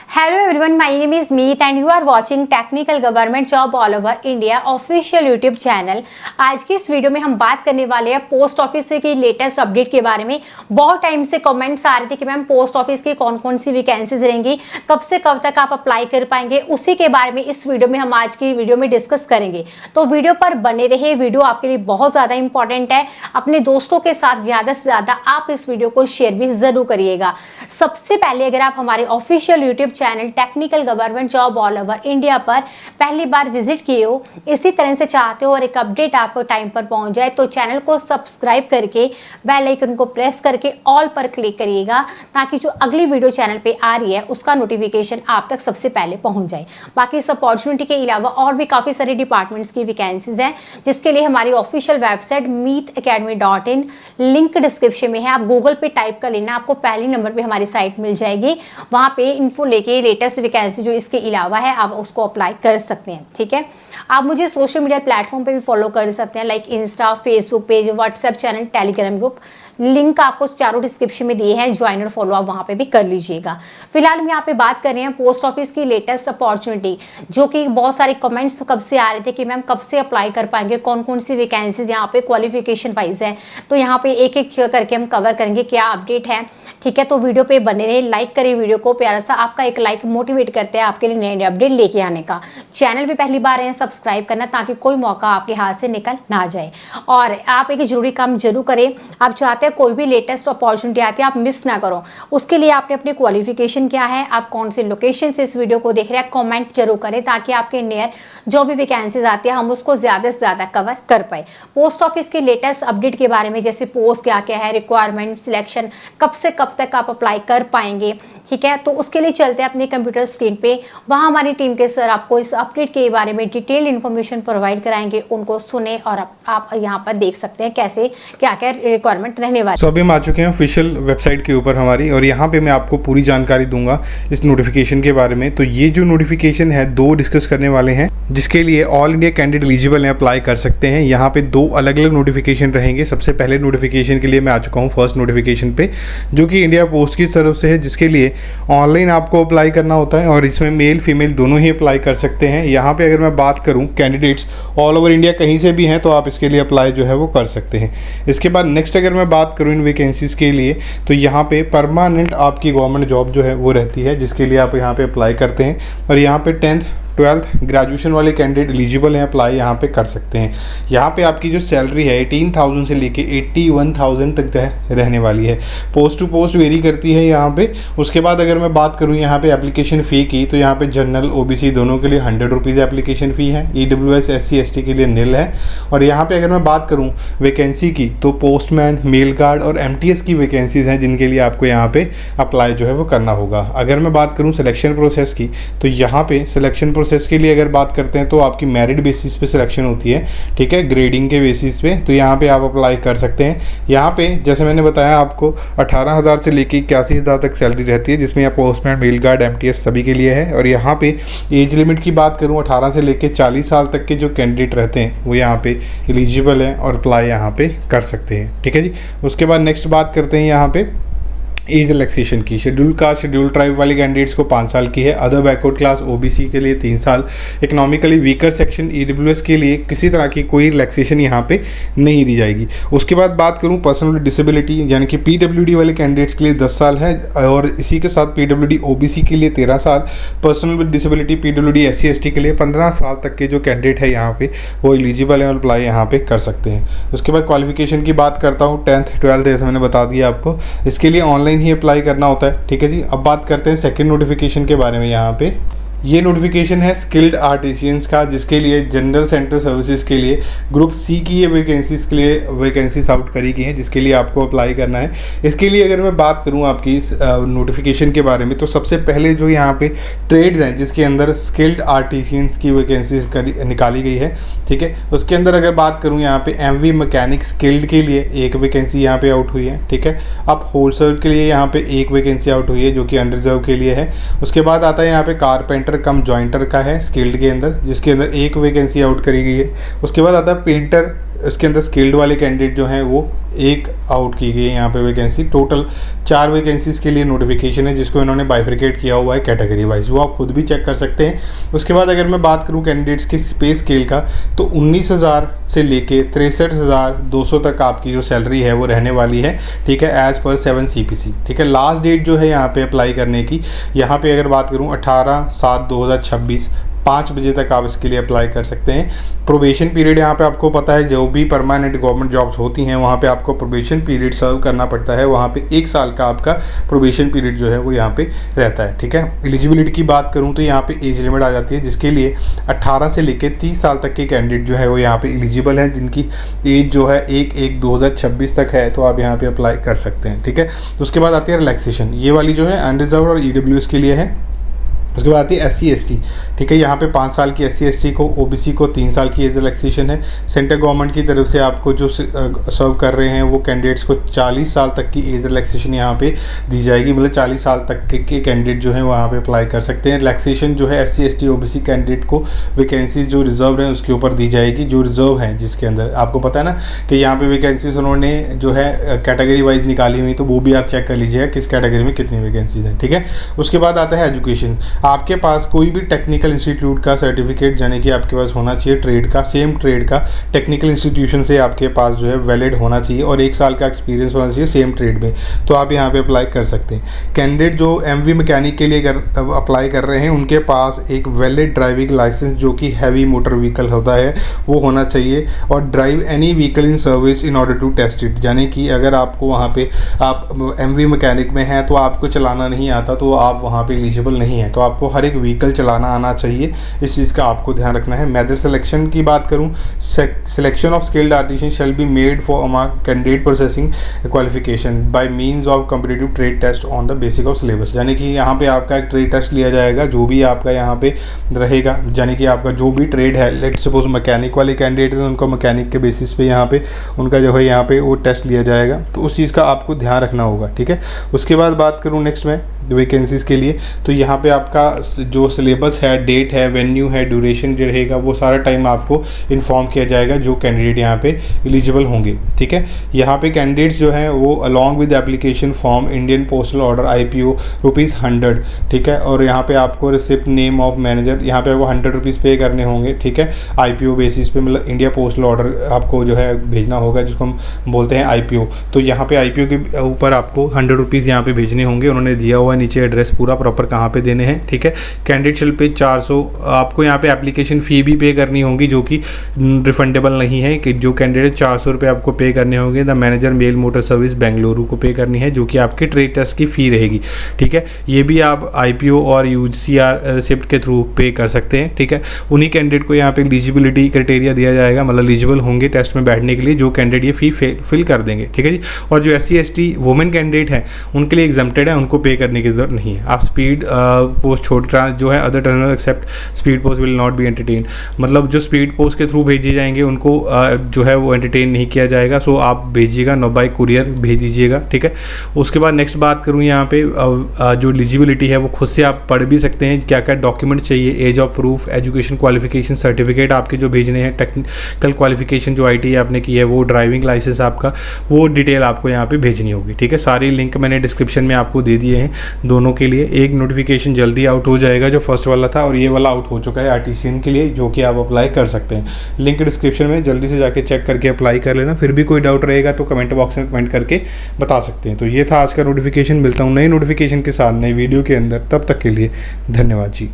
Hello everyone, my name is Meet and you are watching technical government job all over India official YouTube channel. आज की इस video में हम बात करने वाले हैं पोस्ट ऑफिस की लेटेस्ट अपडेट के बारे में। बहुत टाइम से कमेंट्स आ रहे थे कि मैम पोस्ट ऑफिस की कौन कौन सी वैकेंसीज रहेंगी, कब से कब तक आप अप्लाई कर पाएंगे, उसी के बारे में इस वीडियो में हम आज की वीडियो में डिस्कस करेंगे। तो वीडियो पर बने रहे, वीडियो आपके लिए बहुत ज़्यादा इंपॉर्टेंट है। अपने दोस्तों के साथ ज़्यादा से ज़्यादा आप इस वीडियो को शेयर भी ज़रूर करिएगा। सबसे पहले अगर आप हमारे official YouTube channel technical government job all over India पर पहली बार विजिट किए हो, इसी तरह से चाहते हो और एक अपडेट आपको टाइम पर पहुंच जाए, तो चैनल को सब्सक्राइब करके बेल आइकन को प्रेस करके ऑल पर क्लिक करिएगा, ताकि जो अगली वीडियो चैनल पे आ रही है उसका नोटिफिकेशन आप तक सबसे पहले पहुंच जाए। बाकी इस अपॉर्चुनिटी के अलावा और भी काफ़ी सारे डिपार्टमेंट्स की वैकेंसीज हैं, जिसके लिए हमारी official website meetacademy.in link description में है। आप गूगल पे टाइप कर लेना, आपको पहले नंबर पे हमारी साइट मिल जाएगी। वहाँ पे इन्फो लेके लेटेस्ट वैकेंसी जो इसके अलावा है आप उसको अप्लाई कर सकते हैं। ठीक है, आप मुझे सोशल मीडिया प्लेटफॉर्म पे भी फॉलो कर सकते हैं, like Insta, Facebook page, WhatsApp channel, Telegram group. Link आपको चारों डिस्क्रिप्शन में दिए हैं, ज्वाइन और फॉलो आप वहाँ पे भी कर लीजिएगा। फिलहाल हम यहाँ पे बात कर रहे हैं पोस्ट ऑफिस की लेटेस्ट अपॉर्चुनिटी, जो कि बहुत सारे कमेंट्स कब से आ रहे थे कि मैम कब से अप्लाई कर पाएंगे, कौन कौन सी वैकेंसीज यहाँ पे क्वालिफिकेशन वाइज है। तो यहाँ पे एक एक करके हम कवर करेंगे क्या अपडेट है। ठीक है, तो वीडियो पे बने रहे, लाइक करिए वीडियो को, प्यारा सा आपका एक लाइक मोटिवेट करते हैं आपके लिए नए नए अपडेट लेके आने का। चैनल पे पहली बार है, सब्सक्राइब करना, ताकि कोई मौका आपके हाथ से निकल ना जाए। और आप एक जरूरी काम जरूर करें, आप चाहते हैं कोई भी लेटेस्ट अपॉर्चुनिटी आती है आप मिस ना करो, उसके लिए आपने अपनी क्वालिफिकेशन क्या है, आप कौन से लोकेशन से इस वीडियो को देख रहे हैं, कमेंट जरूर करें, ताकि आपके नियर जो भी वैकेंसीज आती है हम उसको ज़्यादा से ज़्यादा कवर कर पाए। पोस्ट ऑफिस के लेटेस्ट अपडेट के बारे में, जैसे पोस्ट क्या क्या है, रिक्वायरमेंट, सिलेक्शन, कब से कब तक आप अप्लाई कर पाएंगे। ठीक है, तो उसके लिए चलते हैं अपने कंप्यूटर स्क्रीन पे। वहाँ हमारी टीम के सर आपको इस अपडेट के बारे में डिटेल इन्फॉर्मेशन प्रोवाइड कराएंगे, उनको सुने और आप यहाँ पर देख सकते हैं कैसे क्या क्या रिक्वायरमेंट रहने वाली। तो अभी हम आ चुके हैं ऑफिशियल वेबसाइट के ऊपर हमारी, और यहाँ पे मैं आपको पूरी जानकारी दूंगा इस नोटिफिकेशन के बारे में। तो ये जो नोटिफिकेशन है दो डिस्कस करने वाले हैं, जिसके लिए ऑल इंडिया कैंडिडेट एलिजिबल हैं, अप्लाई कर सकते हैं। यहाँ पे दो अलग अलग नोटिफिकेशन रहेंगे। सबसे पहले नोटिफिकेशन के लिए मैं आ चुका हूँ फर्स्ट नोटिफिकेशन पे, जो कि इंडिया पोस्ट की तरफ से है, जिसके लिए ऑनलाइन आपको अप्लाई करना होता है और इसमें मेल फीमेल दोनों ही अप्लाई कर सकते हैं। यहाँ पे अगर मैं बात करूँ, कैंडिडेट्स ऑल ओवर इंडिया कहीं से भी हैं तो आप इसके लिए अप्लाई जो है वो कर सकते हैं। इसके बाद नेक्स्ट अगर मैं बात करूँ इन वैकेंसीज के लिए, तो यहाँ पे परमानेंट आपकी गवर्नमेंट जॉब जो है वो रहती है, जिसके लिए आप यहाँ पे अप्लाई करते हैं। और यहाँ पे 10th 12th ग्रेजुएशन वाले कैंडिडेट एलिजिबल हैं, अप्लाई यहाँ पे कर सकते हैं। यहाँ पे आपकी जो सैलरी है 18,000 से लेके 81,000 तक रहने वाली है। पोस्ट टू पोस्ट वेरी करती है यहाँ पे। उसके बाद अगर मैं बात करूँ यहाँ पे एप्लीकेशन फ़ी की, तो यहाँ पे जनरल OBC दोनों के लिए 100 रुपीज़ एप्लीकेशन फ़ी है। EWS SC ST के लिए निल है। और यहाँ पे अगर मैं बात करूँ वैकेंसी की, तो पोस्टमैन, मेल गार्ड और MTS की वैकेंसीज़ हैं, जिनके लिए आपको यहाँ पे अप्लाई जो है वो करना होगा। अगर मैं बात करूँ सिलेक्शन प्रोसेस की, तो यहाँ पे सिलेक्शन प्रोसेस के लिए अगर बात करते हैं तो आपकी मेरिट बेसिस पे सिलेक्शन होती है। ठीक है, ग्रेडिंग के बेसिस पे। तो यहाँ पे आप अप्लाई कर सकते हैं। यहाँ पे जैसे मैंने बताया आपको 18,000 से लेके 81,000 तक सैलरी रहती है, जिसमें यहाँ पोस्टमैन, मेल गार्ड, MTS सभी के लिए है। और यहाँ पे एज लिमिट की बात करूँ, 18 से लेके 40 साल तक के जो कैंडिडेट रहते हैं वो यहाँ पे एलिजिबल हैं और अप्लाई यहाँ पे कर सकते हैं। ठीक है जी। उसके बाद नेक्स्ट बात करते हैं यहाँ पे एज रिलैक्सेशन की। शेड्यूल कास्ट, शेड्यूल ट्राइब वाले कैंडिडेट्स को 5 साल की है। अदर बैकवर्ड क्लास OBC के लिए 3 साल। इकोनॉमिकली वीकर सेक्शन EWS के लिए किसी तरह की कोई रिलैक्सेशन यहाँ पे नहीं दी जाएगी। उसके बाद बात करूँ पर्सनल डिसेबिलिटी, यानी कि PWD वाले कैंडिडेट्स के लिए 10 साल है, और इसी के साथ PWD OBC के लिए 13 साल। Personal with disability PWD SC ST के लिए 15 साल तक के जो कैंडिडेट है यहाँ पे वो एलिजिबल है और अप्लाई यहाँ पे कर सकते हैं। उसके बाद क्वालिफिकेशन की बात करता हूँ, 10th 12th जैसे मैंने बता दिया आपको, इसके लिए ऑनलाइन ही अप्लाई करना होता है। ठीक है जी। अब बात करते हैं सेकंड नोटिफिकेशन के बारे में। यहाँ पे ये नोटिफिकेशन है स्किल्ड आर्टिसियंस का, जिसके लिए जनरल सेंटर सर्विसेज के लिए ग्रुप C की ये वैकेंसीज के लिए वैकेंसीज आउट करी गई हैं, जिसके लिए आपको अप्लाई करना है। इसके लिए अगर मैं बात करूं आपकी इस नोटिफिकेशन के बारे में, तो सबसे पहले जो यहाँ पे ट्रेड्स हैं जिसके अंदर स्किल्ड आर्टिसियंस की वैकेंसीज निकाली गई है। ठीक है, उसके अंदर अगर बात करूँ यहाँ पे MV मैकेनिक स्किल्ड के लिए एक वैकेंसी यहाँ पे आउट हुई है। ठीक है, अब होलसेल के लिए यहाँ पे एक वैकेंसी आउट हुई है, जो कि अनरिजर्व के लिए है। उसके बाद आता है यहाँ पे कारपेंटर जॉइंटर का है स्किल्ड के अंदर, जिसके अंदर एक वैकेंसी आउट करी गई है। उसके बाद आता है पेंटर इसके अंदर स्किल्ड वाले कैंडिडेट जो हैं वो एक आउट की गई है यहाँ पे वैकेंसी। टोटल 4 वैकेंसीज़ के लिए नोटिफिकेशन है जिसको इन्होंने बाइफरिकेट किया हुआ है कैटेगरी वाइज, वो आप खुद भी चेक कर सकते हैं। उसके बाद अगर मैं बात करूँ कैंडिडेट्स की पे स्केल का, तो 19,000 से लेके 63,200 तक आपकी जो सैलरी है वो रहने वाली है, ठीक है, एज़ पर 7 CPC, ठीक है। लास्ट डेट जो है यहाँ पे अप्लाई करने की, यहाँ पे अगर बात करूँ 18/7/2026 5 बजे तक आप इसके लिए अप्लाई कर सकते हैं। प्रोबेशन पीरियड यहाँ पे आपको पता है, जो भी परमानेंट गवर्नमेंट जॉब्स होती हैं वहाँ पे आपको प्रोबेशन पीरियड सर्व करना पड़ता है, वहाँ पे 1 साल का आपका प्रोबेशन पीरियड जो है वो यहाँ पे रहता है, ठीक है। एलिजिबिलिटी की बात करूँ तो यहाँ पे एज लिमिट आ जाती है जिसके लिए 18 से लेकर 30 साल तक के कैंडिडेट जो है वो यहाँ पे एलिजिबल हैं, जिनकी एज जो है 1/1/2026 तक है, तो आप यहाँ पे अप्लाई कर सकते हैं, ठीक है। तो उसके बाद आती है रिलैक्सेशन, ये वाली जो है अनरिजर्व और EWS के लिए है। उसके बाद आती है SC ST, ठीक है, यहाँ पे 5 साल की SC ST को, OBC को 3 साल की एज रिलैक्सेशन है। सेंट्रल गवर्नमेंट की तरफ से आपको जो सर्व कर रहे हैं वो कैंडिडेट्स को 40 साल तक की एज रिलैक्सेशन यहाँ पे दी जाएगी, मतलब 40 साल तक के कैंडिडेट जो हैं वहाँ पे अप्लाई कर सकते हैं। रिलैक्सेशन जो है SC ST OBC कैंडिडेट को वैकेंसीज जो रिजर्व हैं उसके ऊपर दी जाएगी, जो रिजर्व हैं जिसके अंदर आपको पता है ना कि यहाँ पे वैकेंसीज उन्होंने जो है कैटेगरी वाइज निकाली हुई, तो वो भी आप चेक कर लीजिएगा किस कैटेगरी में कितनी वैकेंसीज हैं, ठीक है। उसके बाद आता है एजुकेशन, आपके पास कोई भी टेक्निकल इंस्टीट्यूट का सर्टिफिकेट यानी कि आपके पास होना चाहिए ट्रेड का, सेम ट्रेड का टेक्निकल इंस्टीट्यूशन से आपके पास जो है वैलिड होना चाहिए और 1 साल का एक्सपीरियंस होना चाहिए सेम ट्रेड में, तो आप यहाँ पे अप्लाई कर सकते हैं। कैंडिडेट जो MV मैकेनिक के लिए अप्लाई कर रहे हैं उनके पास एक वैलिड ड्राइविंग लाइसेंस जो कि हैवी मोटर व्हीकल होता है वो होना चाहिए, और drive any vehicle in service in order to test it, यानी कि अगर आपको वहाँ पे आप MV मैकेनिक में हैं तो आपको चलाना नहीं आता तो आप वहाँ पे एलिजिबल नहीं है, तो आपको हर एक व्हीकल चलाना आना चाहिए, इस चीज़ का आपको ध्यान रखना है। मेथड सिलेक्शन की बात करूं, selection of skilled artisan shall be made for among candidate processing qualification by means of competitive trade test on the basic of syllabus, यानी कि यहाँ पे आपका एक ट्रेड टेस्ट लिया जाएगा जो भी आपका यहाँ पे रहेगा, यानी कि आपका जो भी ट्रेड है, लेट सपोज मैकेनिक वाले कैंडिडेट हैं उनको मैकेनिक के बेसिस पे यहाँ पे उनका जो है यहाँ पे वो टेस्ट लिया जाएगा, तो उस चीज़ का आपको ध्यान रखना होगा, ठीक है। उसके बाद बात करूँ नेक्स्ट में वैकेंसीज़ के लिए, तो यहाँ पे आपका जो सिलेबस है, डेट है, वेन्यू है, ड्यूरेशन जो रहेगा वो सारा टाइम आपको इन्फॉर्म किया जाएगा जो कैंडिडेट यहाँ पे एलिजिबल होंगे, ठीक है। यहाँ पे कैंडिडेट्स जो हैं वो along with application form Indian postal order IPO ₹100, ठीक है, और यहाँ पे आपको रिसिप्ट नेम ऑफ मैनेजर, यहाँ पे आपको ₹100 पे करने होंगे, ठीक है, IPO बेसिस पे, मतलब इंडिया पोस्टल ऑर्डर आपको जो है भेजना होगा जिसको हम बोलते हैं IPO, तो यहाँ पे IPO के ऊपर आपको ₹100 यहाँ पे भेजने होंगे, उन्होंने दिया हुआ नीचे एड्रेस पूरा प्रॉपर कहाँ पे देने हैं, ठीक है। कैंडिडेट शिल पे 400, आपको यहाँ पे एप्लीकेशन फ़ी भी पे करनी होगी जो कि रिफंडेबल नहीं है, कि जो कैंडिडेट 400 रुपये आपको पे करने होंगे the manager mail motor service Bengaluru को पे करनी है, जो कि आपके ट्रेड टेस्ट की फ़ी रहेगी, ठीक है। ये भी आप IPO और UCR रिसिप्ट के थ्रू पे कर सकते हैं, ठीक है। उन्हीं कैंडिडेट को यहाँ पे एलिजिबिलिटी क्राइटेरिया दिया जाएगा, मतलब एलिजिबल होंगे टेस्ट में बैठने के लिए जो कैंडिडेट ये फ़ी फिल कर देंगे, ठीक है जी। और जो SC ST वुमेन कैंडिडेट हैं उनके लिए एग्जम्प्टेड है, उनको पे करने की जरूरत नहीं है। आप स्पीड पोस्ट छोटा जो है other terminal except speed post will not be entertain, मतलब जो स्पीड पोस्ट के थ्रू भेजे जाएंगे उनको जो है वो एंटरटेन नहीं किया जाएगा, सो आप भेजिएगा नो बाय कुरियर भेज दीजिएगा, ठीक है। उसके बाद नेक्स्ट बात करूँ यहाँ पे जो एलिजिबिलिटी है वो खुद से आप पढ़ भी सकते हैं, क्या क्या डॉक्यूमेंट चाहिए, age of proof, education qualification certificate आपके जो भेजने हैं, टेक्निकल क्वालिफिकेशन जो ITI आपने की है वो, ड्राइविंग लाइसेंस आपका, वो डिटेल आपको यहाँ पे भेजनी होगी, ठीक है। सारी लिंक मैंने डिस्क्रिप्शन में आपको दे दिए हैं दोनों के लिए। एक नोटिफिकेशन जल्दी आउट हो जाएगा जो फर्स्ट वाला था, और ये वाला आउट हो चुका है आर्टिसियन के लिए, जो कि आप अप्लाई कर सकते हैं। लिंक डिस्क्रिप्शन में, जल्दी से जाके चेक करके अप्लाई कर लेना। फिर भी कोई डाउट रहेगा तो कमेंट बॉक्स में कमेंट करके बता सकते हैं। तो ये था आज का नोटिफिकेशन, मिलता हूँ नई नोटिफिकेशन के साथ नई वीडियो के अंदर, तब तक के लिए धन्यवाद जी।